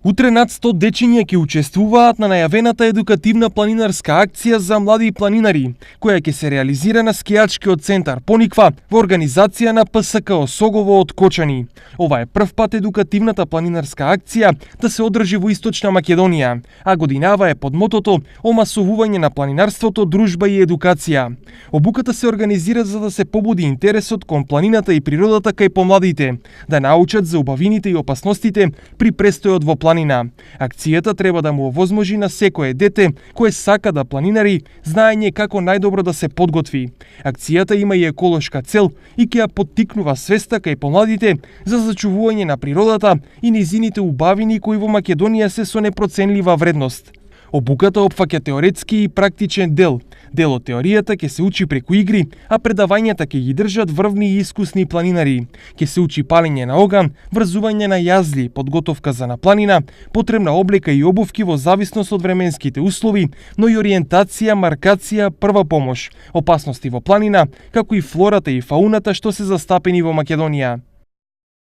Утре над 100 дечиња ќе учествуваат на најавената едукативна планинарска акција за млади планинари, која ќе се реализира на скијачкиот центар Пониква во организација на ПСК Согово од Кочани. Ова е прв пат едукативната планинарска акција да се одржи во Источна Македонија, а годинава е под мотото омасовување на планинарството, дружба и едукација. Обуката се организира за да се побуди интересот кон планината и природата кај помладите, да научат за убавините и опасностите при престојот во планина. Акцијата треба да му овозможи на секое дете кое сака да планинари знаење како најдобро да се подготви. Акцијата има и еколошка цел и ќе ја поттикнува свеста кај помладите за зачувување на природата и низините убавини кои во Македонија се со непроценлива вредност. Обуката опфаќа теоретски и практичен дел. Дел од теоријата ќе се учи преку игри, а предавањата ќе ги држат врвни и искусни планинари. Ќе се учи палење на оган, врзување на јазли, подготовка за на планина, потребна облека и обувки во зависност од временските услови, но и ориентација, маркација, прва помош, опасности во планина, како и флората и фауната што се застапени во Македонија.